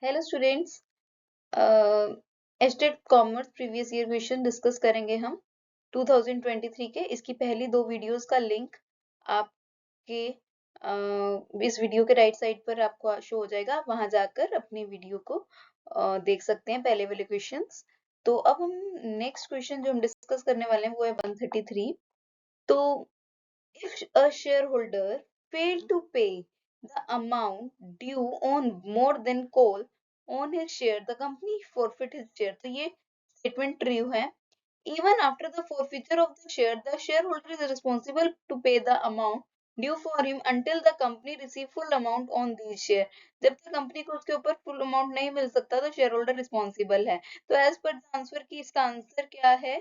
Hello students, estate commerce previous year question discuss करेंगे हम 2023 के। इसकी पहली दो वीडियोस का लिंक आपके इस वीडियो के राइट साइड पर आपको शो हो जाएगा। आप वहां जाकर अपनी वीडियो को देख सकते हैं, पहले वाले क्वेश्चंस। तो अब हम नेक्स्ट क्वेश्चन जो हम डिस्कस करने वाले हैं वो है 133। तो if a shareholder failed to pay the amount due on more than call on his share, the company forfeit his share. तो ये statement true है. Even after the forfeiture of the share, the shareholder is responsible to pay the amount due for him until the company receive full amount on these share. जब तक company को उसके ऊपर full amount नहीं मिल सकता तो share holder responsible है. तो एज पर आंसर की इसका आंसर क्या है?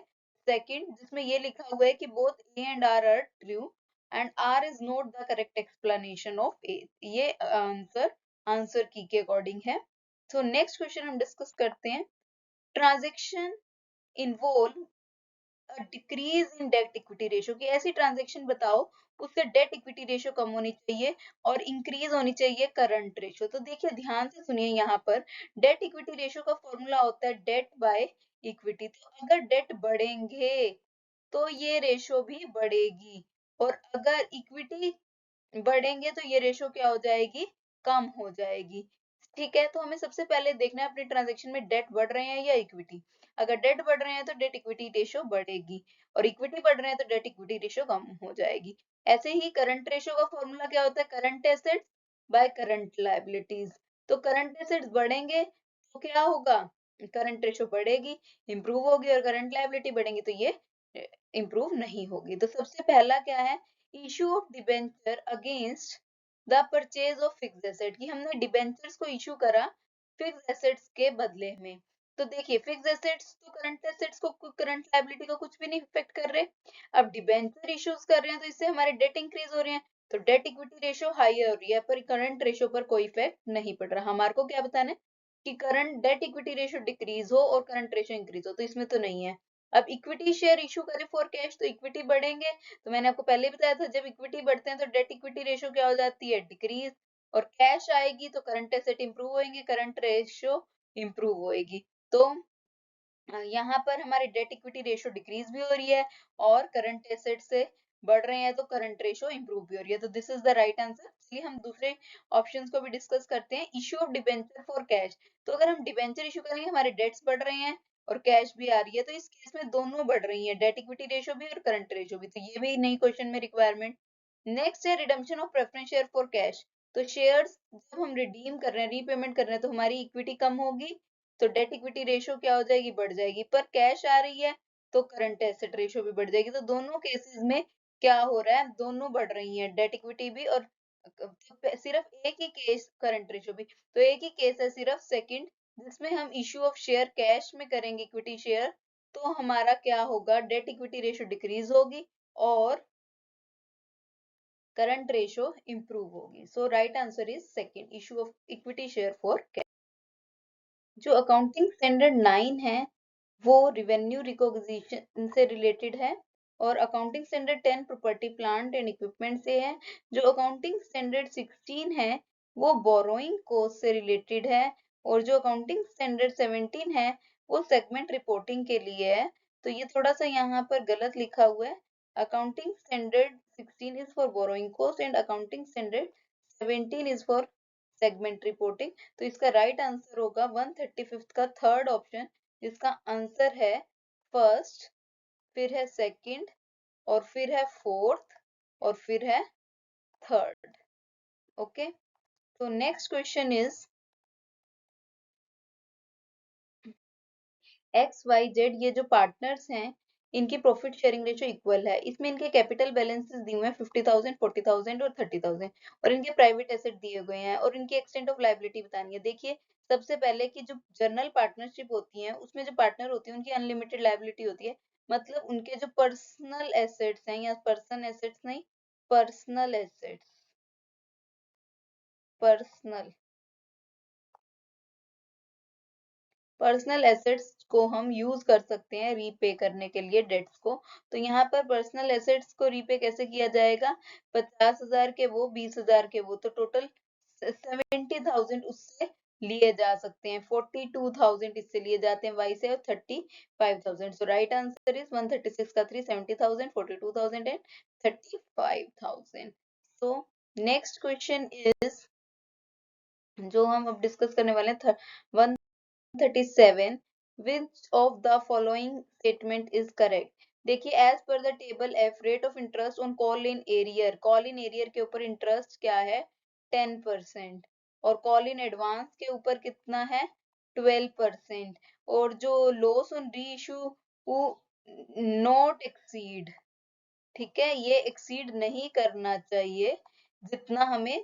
सेकंड, जिसमें ये लिखा हुआ है कि both A and R are true and R is not the correct explanation of A. ये आंसर की के अकॉर्डिंग है. तो नेक्स्ट क्वेश्चन हम डिस्कस करते हैं. Transaction involve decrease in debt equity ratio की ऐसी ट्रांजेक्शन बताओ उससे डेट इक्विटी रेशियो कम होनी चाहिए और इंक्रीज होनी चाहिए करंट रेशियो. तो देखिए ध्यान से सुनिए, यहाँ पर डेट इक्विटी रेशियो का फॉर्मूला होता है डेट बाय इक्विटी. तो अगर डेट बढ़ेंगे तो ये रेशियो भी बढ़ेगी और अगर इक्विटी बढ़ेंगे तो ये रेशियो क्या हो जाएगी? कम हो जाएगी. ठीक है, तो हमें सबसे पहले देखना है अपने ट्रांजेक्शन में डेट बढ़ रहे हैं या इक्विटी. अगर डेट बढ़ रहे हैं तो डेट इक्विटी रेशियो बढ़ेगी और इक्विटी बढ़ रहे हैं तो डेट इक्विटी रेशियो कम हो जाएगी. ऐसे ही करंट रेशियो का फॉर्मूला क्या होता है? Current assets by current liabilities. तो करंट एसेट्स बढ़ेंगे तो क्या होगा? करंट रेशियो बढ़ेगी, इंप्रूव होगी, और करंट लायबिलिटी बढ़ेंगी तो ये इंप्रूव नहीं होगी. तो सबसे पहला क्या है? Issue of debenture against the purchase of fixed asset. की हमने डिबेंचर्स को इशू करा फिक्स्ड एसेट्स के बदले में. तो देखिए फिक्स्ड एसेट्स तो करंट एसेट्स को, करंट लायबिलिटी को कुछ भी नहीं इफेक्ट कर रहे. अब डिबेंचर इश्यूज कर रहे हैं तो इससे हमारे डेट इंक्रीज हो रहे हैं, तो डेट इक्विटी रेशियो हाई हो रही है पर करंट रेशियो पर कोई इफेक्ट नहीं पड़ रहा. हमारे को क्या बताना है कि current debt equity ratio decrease हो और करंट रेशियो इंक्रीज हो, तो इसमें तो नहीं है. अब इक्विटी शेयर इशू करें फॉर कैश तो इक्विटी बढ़ेंगे. तो मैंने आपको पहले बताया था जब इक्विटी बढ़ते हैं तो डेट इक्विटी रेशियो क्या हो जाती है? डिक्रीज. और कैश आएगी तो करंट एसेट इंप्रूव होंगे, करंट रेशियो इंप्रूव होएगी. तो यहाँ पर हमारे डेट इक्विटी रेशियो डिक्रीज भी हो रही है और करंट एसेट से बढ़ रहे हैं तो करंट रेशियो इंप्रूव भी हो रही है. तो this is the right answer. चलिए हम दूसरे ऑप्शंस को भी डिस्कस करते हैं. Issue of debenture for cash. तो अगर हम डिबेंचर इशू करेंगे हमारे डेट्स बढ़ रहे हैं और कैश भी आ रही है, तो इस केस में दोनों बढ़ रही है, डेट इक्विटी रेशियो भी और करंट रेशियो भी. तो ये भी नई क्वेश्चन में रिक्वायरमेंट. नेक्स्ट है redemption of preference share for cash. तो शेयर्स जब हम रिडीम कर रहे हैं, रीपेमेंट कर रहे हैं, तो हमारी इक्विटी कम होगी तो डेट इक्विटी रेशियो क्या हो जाएगी? बढ़ जाएगी. पर कैश आ रही है तो करंट एसेट रेशियो भी बढ़ जाएगी. तो दोनों केसेस में क्या हो रहा है? दोनों बढ़ रही हैं, डेट इक्विटी भी और सिर्फ एक ही केस करंट रेशियो भी. तो एक ही केस है सिर्फ सेकंड, जिसमें हम इशू ऑफ शेयर कैश में करेंगे इक्विटी शेयर, तो हमारा क्या होगा? डेट इक्विटी रेशियो डिक्रीज होगी और करंट रेशियो इंप्रूव होगी. So right answer is second, issue of equity share for cash. जो अकाउंटिंग स्टैंडर्ड 9 है वो रिवेन्यू रिकॉग्निशन से रिलेटेड है और accounting standard 10 property plant and equipment से है. जो अकाउंटिंग स्टैंडर्ड 16 है वो बोरोइंग कॉस्ट से रिलेटेड है और जो अकाउंटिंग स्टैंडर्ड 17 है वो सेगमेंट रिपोर्टिंग के लिए है. तो ये थोड़ा सा यहाँ पर गलत लिखा हुआ है. Accounting standard 16 is for borrowing cost and accounting standard 17 is for segment reporting. तो इसका राइट आंसर होगा 135 का थर्ड ऑप्शन, जिसका आंसर है फर्स्ट, फिर है सेकंड और फिर है फोर्थ और फिर है थर्ड. ओके, तो next question is X Y Z. ये जो पार्टनर्स हैं इनकी प्रॉफिट शेयरिंग रेशियो इक्वल है. इसमें इनके कैपिटल बैलेंसेस दिए हुए हैं 50,000, 40,000 और 30,000 और इनके प्राइवेट एसेट दिए हुए हैं और इनकी एक्सटेंट ऑफ लायबिलिटी बतानी है. देखिए सबसे पहले की जो जनरल पार्टनरशिप होती है उसमें जो पार्टनर होती है उनकी अनलिमिटेड लायबिलिटी होती है. मतलब उनके जो पर्सनल एसेट्स हैं, या पर्सन एसेट्स नहीं, personal assets, personal personal assets को हम यूज कर सकते हैं रीपे करने के लिए डेट्स को. तो यहाँ पर पर्सनल एसेट्स को रीपे कैसे किया जाएगा? 50,000 के वो, 20,000 के वो, तो टोटल 70,000 उससे लिए जा सकते हैं, 42,000 इससे लिए जाते हैं y से, और 35,000। सो राइट आंसर इज 136 का 3 70,000, 42,000 and 35,000। So next question is जो हम अब डिस्कस करने वाले हैं 137, which of the following statement is correct? देखिए as per the table F, rate of interest on call in arrear के ऊपर इंटरेस्ट क्या है 10%, और कॉल इन एडवांस के ऊपर कितना है 12%, और जो लॉस ऑन री इशू वो नॉट एक्सीड, ठीक है, ये एक्सीड नहीं करना चाहिए जितना हमें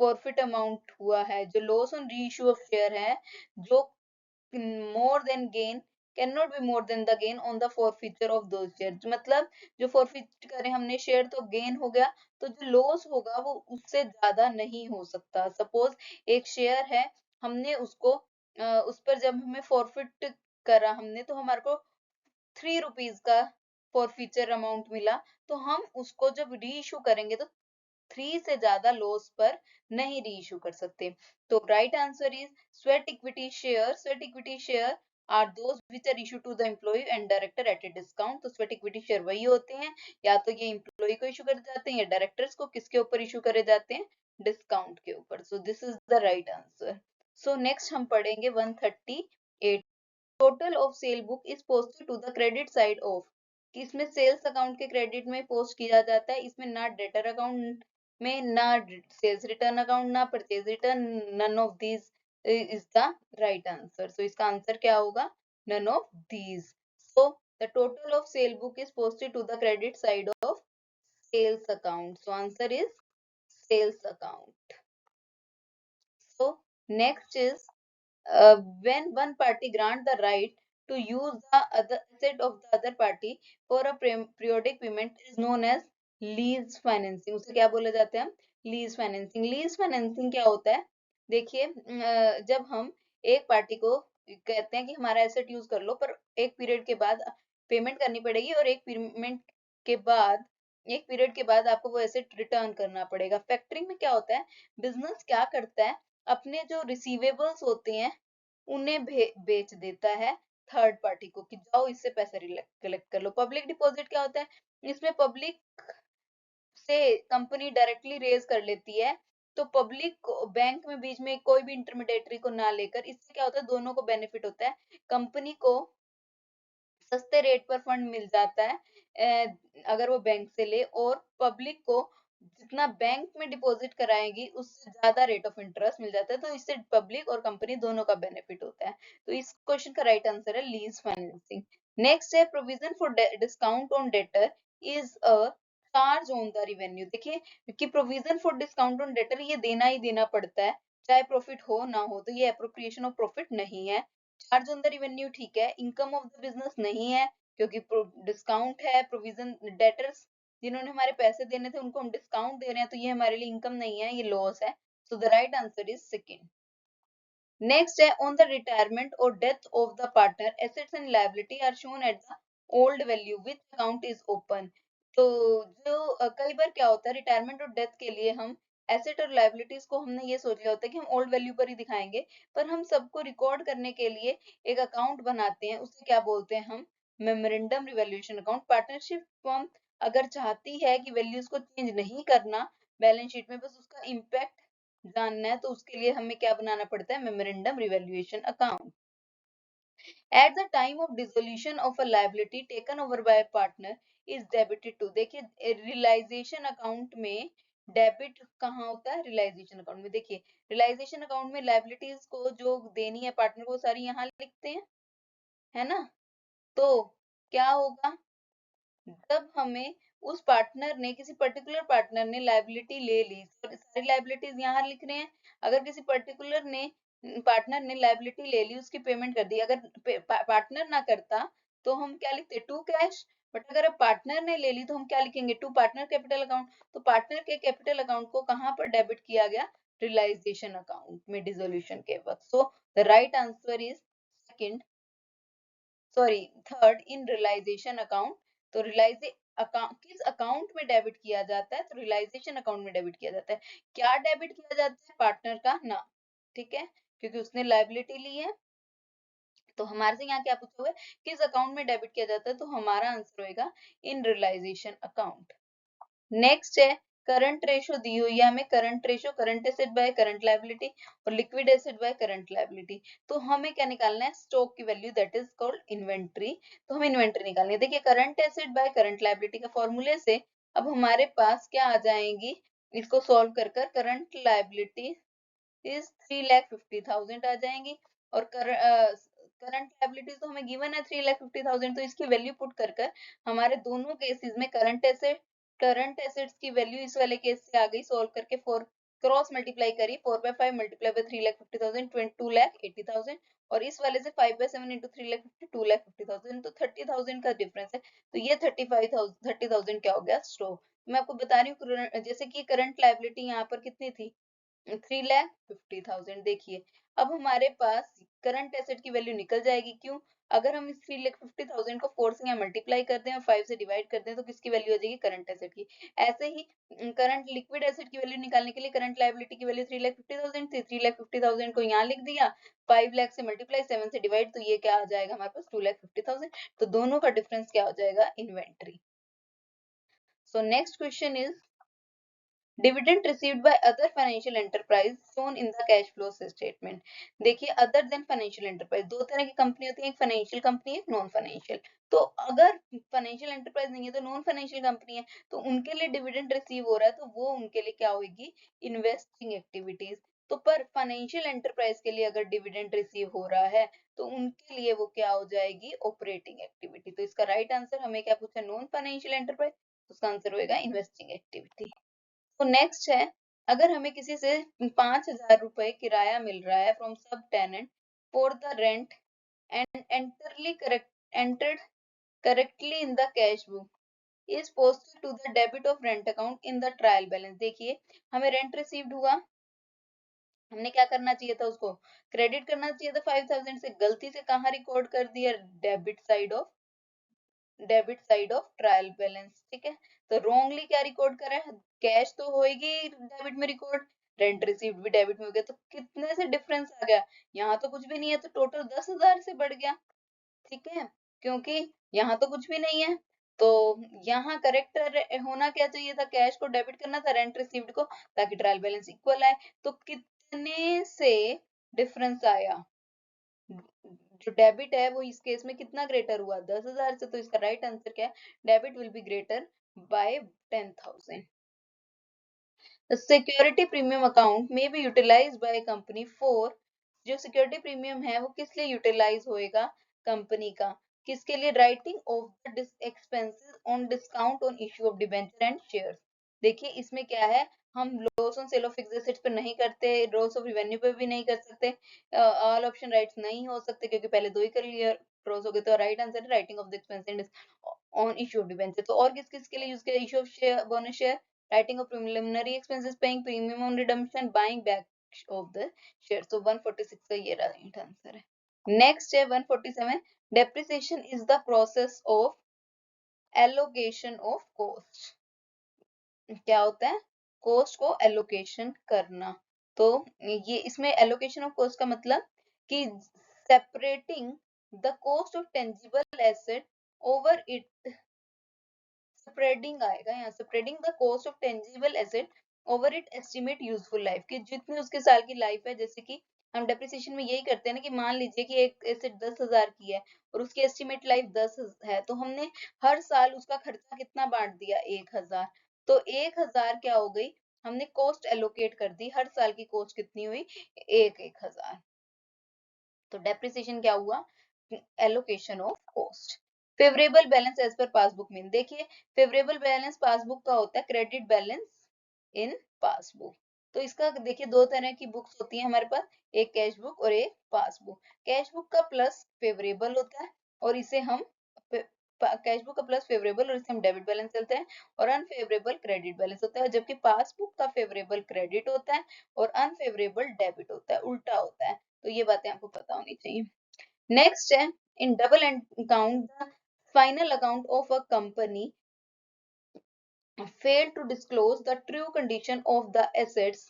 फॉरफिट अमाउंट हुआ है। जो लॉस ऑन री इशू ऑफ शेयर है, जो more than gain cannot be more than the gain on the forfeiture of those shares, मतलब जो forfeit करें हमने शेयर तो गेन हो गया, तो जो लॉस होगा वो उससे ज्यादा नहीं हो सकता। सपोज एक शेयर है, हमने उसको उस पर जब हमें फॉरफिट करा हमने, तो हमारे को 3 रुपीज का फॉरफीचर अमाउंट मिला, तो हम उसको जब री इशू करेंगे तो 3 से ज्यादा लॉस पर नहीं री इशू कर सकते। तो right answer is sweat equity share. Sweat equity share are those which are issue to the employ and director at a discount. तो स्वेट इक्विटी शेयर वही होते हैं, या तो ये एम्प्लॉय को इशू करे जाते हैं या डायरेक्टर्स को, किसके ऊपर इशू करे जाते हैं, डिस्काउंट के ऊपर। So this is the right answer. So next हम पढ़ेंगे 138, total of sale book is posted to the credit side of, कि इसमें सेल्स अकाउंट के क्रेडिट में पोस्ट किया जाता है, इसमें ना डेटर अकाउंट में, ना सेल्स रिटर्न अकाउंट, ना purchase return, none of these is the right answer. So इसका आंसर क्या होगा, none of these. So the total of sale book is posted to the credit side of sales account. So answer is sales account. So next is when one party grant the right to use the other asset of the other party for a periodic payment is known as lease financing। उसे क्या बोले जाते हैं, lease financing. Lease financing क्या होता है, देखिए जब हम एक पार्टी को कहते हैं कि हमारा एसेट यूज कर लो, पर एक पीरियड के बाद पेमेंट करनी पड़ेगी, और एक पीरियड के बाद आपको वो एसेट रिटर्न करना पड़ेगा। फैक्टरिंग में क्या होता है, बिजनेस क्या करता है, अपने जो रिसीवेबल्स होते हैं उन्हें बेच देता है थर्ड पार्टी को, कि जाओ इससे पैसे कलेक्ट कर लो। पब्लिक डिपॉजिट क्या होता है, इसमें पब्लिक से कंपनी डायरेक्टली रेज कर लेती है, तो पब्लिक बैंक में बीच में कोई भी इंटरमीडिएटरी को ना लेकर, इससे क्या होता है, दोनों को बेनिफिट होता है। कंपनी को सस्ते रेट पर फंड मिल जाता है अगर वो बैंक से ले, और पब्लिक को जितना बैंक में डिपॉजिट कराएगी उससे ज्यादा रेट ऑफ इंटरेस्ट मिल जाता है, तो इससे पब्लिक और कंपनी दोनों का बेनिफिट होता है। तो इस क्वेश्चन का राइट आंसर है लीज फाइनेंसिंग। नेक्स्ट है provision for discount on debtor is a charge on the revenue. देखिए कि provision for discount on debtor ये देना ही देना पड़ता है, चाहे प्रॉफिट हो ना हो, तो ये अप्रोप्रिएशन ऑफ प्रॉफिट नहीं है। चार्ज ऑन द रिवेन्यू ठीक है, इनकम ऑफ द बिजनेस नहीं है, क्योंकि डिस्काउंट है। प्रोविजन डेटर्स जिन्होंने हमारे पैसे देने थे उनको हम डिस्काउंट दे रहे हैं, तो ये हमारे लिए इनकम नहीं है, ये लॉस है। So the right answer is second. Next है ऑन द रिटायरमेंट और death of the partner assets and liability are shown at the old value which account is open. तो जो कई बार क्या होता है, रिटायरमेंट और डेथ के लिए हम एसेट और लायबिलिटीज को हमने ये सोच लिया होता है कि हम ओल्ड वैल्यू पर ही दिखाएंगे, पर हम सबको रिकॉर्ड करने के लिए एक अकाउंट बनाते हैं, उसे क्या बोलते हैं हम, memorandum revaluation account. Partnership firm अगर चाहती है कि वैल्यूज को चेंज नहीं करना बैलेंस शीट में, बस उसका इम्पैक्ट जानना है, तो उसके लिए हमें क्या बनाना पड़ता है, memorandum revaluation account. At the time of dissolution of a liability taken over by partner is debited to. देखिए रियलाइजेशन अकाउंट में डेबिट कहाँ होता है, रियलाइजेशन अकाउंट में। देखिए रियलाइजेशन अकाउंट में लायबिलिटीज को जो देनी है पार्टनर को सारी यहाँ लिखते हैं, है ना। तो क्या होगा, जब हमें उस पार्टनर ने, किसी पर्टिकुलर पार्टनर ने लायबिलिटी ले ली, सारी लायबिलिटीज यहाँ लिख रहे हैं। अगर किसी पर्टिकुलर ने पार्टनर ने लायबिलिटी ले ली, उसकी पेमेंट कर दी, अगर पार्टनर ना करता तो हम क्या लिखते, टू कैश। बट अगर पार्टनर ने ले ली तो हम क्या लिखेंगे, टू पार्टनर कैपिटल अकाउंट। तो पार्टनर के कैपिटल अकाउंट को कहाँ पर डेबिट किया गया, रियलाइजेशन अकाउंट में डिसोल्यूशन के वक्त। So the right answer is second, sorry third, in realisation account. तो रियलाइजे अकाउंट किस अकाउंट में डेबिट किया जाता है, तो रियलाइजेशन अकाउंट में डेबिट किया जाता है। क्या डेबिट किया जाता है, पार्टनर का नाम, ठीक है। क्योंकि उसने लायबिलिटी ली है। तो हमारे से यहाँ क्या पूछा हुआ है, किस अकाउंट में डेबिट किया जाता है, तो हमारा आंसर होगा इन रियलाइजेशन अकाउंट। नेक्स्ट है करंट रेशो दी हुई है हमें, current ratio current asset by current liability और liquid asset by current liability. तो हमें क्या निकालना है, स्टॉक की value, that is called inventory. तो हमें इन्वेंट्री निकालनी है। देखिए current asset by current liability का फॉर्मूले से अब हमारे पास क्या आ जाएंगी, इसको सॉल्व कर कर करंट लायबिलिटी इज 3,50,000 आ जाएंगी और करंट लायबिलिटीज तो हमें गिवन है 3,50,000, तो इसकी वैल्यू पुट कर कर हमारे दोनों केसेस में करंट एसेट्स की वैल्यू इस वाले केस से आ गई, सॉल्व करके 4 क्रॉस मल्टीप्लाई करी, 4/5 मल्टीप्लाई बाय 3,50,000 2,80,000 और इस वाले से 5/7 इंटू 3,50,000 2,50,000, तो 30,000 का डिफरेंस है। तो ये 30,000 क्या हो गया, स्टॉक। मैं आपको बता रही हूँ जैसे कि करंट लायबिलिटी यहाँ पर कितनी थी, 3,50,000। देखिए अब हमारे पास करंट एसेट की वैल्यू निकल जाएगी, क्यों, अगर हम इस 3,50,000 को 4 से यहाँ मल्टीप्लाई कर दें और 5 से डिवाइड कर दें तो किसकी वैल्यू आ जाएगी, करंट एसेट की। ऐसे ही करंट लिक्विड एसेट की वैल्यू निकालने के लिए करंट लायबिलिटी की वैल्यू 3,50,000 थी, 3,50,000 को यहाँ लिख दिया, 5 लाख से मल्टीप्लाई 7 से डिवाइड, तो ये क्या आ जाएगा हमारे पास 2,50,000। तो दोनों का डिफरेंस क्या हो जाएगा, inventory. So next question is dividend received by other financial enterprise shown in the cash flow statement. देखिए अदर देन फाइनेंशियल एंटरप्राइज, दो तरह की कंपनी होती है, एक फाइनेंशियल कंपनी है, एक नॉन फाइनेंशियल। तो अगर फाइनेंशियल एंटरप्राइज नहीं है तो नॉन फाइनेंशियल कंपनी है, तो उनके लिए डिविडेंड रिसीव हो रहा है तो वो उनके लिए क्या होगी, इन्वेस्टिंग एक्टिविटीज। तो पर फाइनेंशियल एंटरप्राइज के लिए अगर डिविडेंड रिसीव हो रहा है तो उनके लिए वो क्या हो जाएगी, ऑपरेटिंग एक्टिविटी। तो इसका राइट आंसर हमें क्या पूछा, नॉन फाइनेंशियल एंटरप्राइज, उसका आंसर होगा इन्वेस्टिंग एक्टिविटी। तो नेक्स्ट है, अगर हमें किसी से 5,000 रुपए किराया मिल रहा है from sub tenant for the rent and entered correctly in the cash book is posted to the debit of rent account in the trial balance। देखिए हमें रेंट रिसीव्ड हुआ, हमने क्या करना चाहिए था, उसको क्रेडिट करना चाहिए था 5,000 से, गलती से कहाँ रिकॉर्ड कर दिया, debit side of trial balance. ठीक है, तो रॉन्गली क्या रिकॉर्ड करा है, कैश तो होएगी डेबिट में रिकॉर्ड, रेंट रिसीव्ड भी डेबिट में हो गया, तो कितने से डिफरेंस आ गया, यहाँ तो कुछ भी नहीं है तो टोटल 10,000 से बढ़ गया। ठीक है, क्योंकि यहाँ तो कुछ भी नहीं है, तो यहाँ करेक्ट होना क्या चाहिए था, कैश को डेबिट करना था, रेंट रिसीव्ड को, ताकि ट्रायल बैलेंस इक्वल आए। तो कितने से डिफरेंस आया, जो डेबिट है वो इस केस में कितना ग्रेटर हुआ, 10,000 से। तो इसका राइट आंसर क्या है, debit will be greater by 10,000। The security premium account may be utilized by a company for, जो सिक्योरिटी प्रीमियम है वो किस लिए यूटिलाइज होएगा, कंपनी का, किसके लिए, writing of the expenses on discount on issue of debenture and shares. देखिए इसमें क्या है, हम loss on sale of fixed assets पे नहीं करते, लॉस ऑफ रेवेन्यू पे भी नहीं कर सकते, ऑल ऑप्शन राइट्स नहीं हो सकते क्योंकि पहले दो ही कर लिया, क्रॉस हो गए। तो राइट आंसर है writing of the expenses on issue of debenture. तो और किस किस के लिए यूज किया, issue of share, bonus share, writing of preliminary expenses, paying premium on redemption, buying back of the share। So 146 का ये राइट आंसर है। नेक्स्ट है 147, depreciation is the process of allocation of cost। क्या होता है, cost को allocation करना। तो ये इसमें एलोकेशन ऑफ कॉस्ट का मतलब कि separating the cost of tangible asset over it, spreading आएगा यहाँ, spreading the cost of tangible asset over it estimate useful life, कि जितनी उसके साल की लाइफ है। जैसे कि हम डेप्रिसिएशन में यही करते हैं ना, कि मान लीजिए कि एक एसेट 10,000 की है और उसकी एस्टिमेट लाइफ 10 है, तो हमने हर साल उसका खर्चा कितना बांट दिया, 1,000। तो 1,000 क्या हो गई, हमने कॉस्ट एलोकेट कर दी, हर साल की कॉस्ट कितनी हुई, 1,000। तो डेप्रिसिएशन क्या हुआ, allocation of cost. Favourable balance as per passbook mean, देखिए फेवरेबल बैलेंस पासबुक का होता है क्रेडिट बैलेंस इन पासबुक। तो इसका देखिए दो तरह की बुक्स होती है हमारे पास, एक कैश बुक और एक पासबुक। कैश बुक का प्लस फेवरेबल होता है और इसे हम कैश बुक का प्लस फेवरेबल और इसे हम डेबिट बैलेंस चलते हैं, और अनफेवरेबल क्रेडिट बैलेंस होता है, जबकि पासबुक का फेवरेबल क्रेडिट होता है और अनफेवरेबल डेबिट होता है, उल्टा होता है। तो ये बातें आपको पता होनी चाहिए। नेक्स्ट है, in double account the final account of a company failed to disclose the true condition of the assets,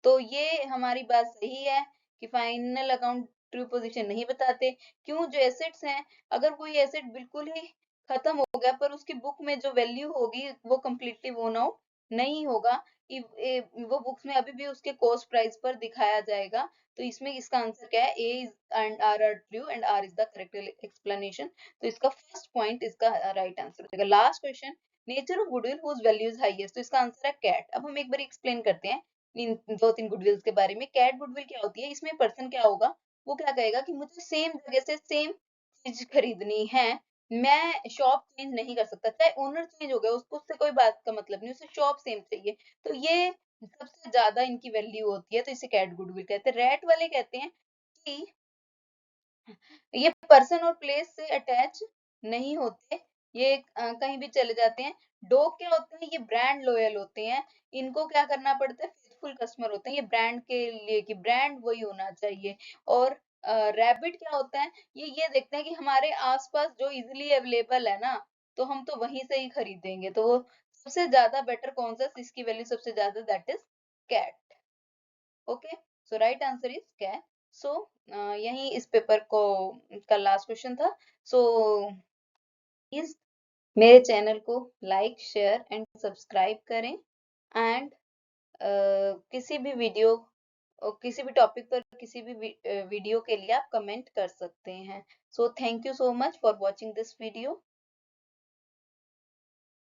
तो ये हमारी बात सही है कि फाइनल अकाउंट ट्रू पोजीशन नहीं बताते। क्यों? जो एसेट्स हैं, अगर कोई एसेट बिल्कुल ही खत्म हो गया पर उसकी बुक में जो वैल्यू होगी वो कम्प्लीटली वोन आउट नहीं होगा, वो बुक्स में अभी भी उसके कॉस्ट प्राइस पर दिखाया जाएगा। तो इसमें इसका आंसर क्या है? A is and R are true and R is the correct explanation. तो इसका फर्स्ट पॉइंट इसका राइट आंसर हो जाएगा। Last question, nature of goodwill whose value is highest. तो इसका आंसर है कैट। अब हम एक बार एक्सप्लेन करते हैं इन 2-3 गुडविल्स के बारे में। कैट गुडविल क्या होती है? इसमें पर्सन क्या होगा, वो क्या कहेगा कि मुझे सेम जगह से सेम चीज खरीदनी है, मैं शॉप चेंज नहीं कर सकता, चाहे ओनर चेंज हो गया उसको, उससे कोई बात का मतलब नहीं, उसे शॉप सेम चाहिए। तो ये सबसे ज्यादा इनकी वैल्यू होती है, तो इसे कैट गुडविल कहते हैं। रैट वाले कहते हैं कि ये पर्सन और प्लेस से अटैच नहीं होते, ये कहीं भी चले जाते हैं। डॉग क्या होते हैं? ये ब्रांड लॉयल होते हैं, इनको क्या करना पड़ता है? फेथफुल कस्टमर होते हैं ये ब्रांड के लिए, कि ब्रांड वही होना चाहिए। और रैबिट क्या होता है? ये देखते हैं कि हमारे आसपास जो इजीली अवेलेबल है ना, तो हम तो वहीं से ही खरीदेंगे। तो वो सबसे ज्यादा बेटर कौन सा, इसकी वैल्यू सबसे ज्यादा, that is cat. Okay, so right answer is cat. So यही इस पेपर को का लास्ट क्वेश्चन था। सो प्लीज मेरे चैनल को लाइक शेयर एंड सब्सक्राइब करें। एंड किसी भी वीडियो और किसी भी टॉपिक पर किसी भी वीडियो के लिए आप कमेंट कर सकते हैं। So thank you so much for watching this video.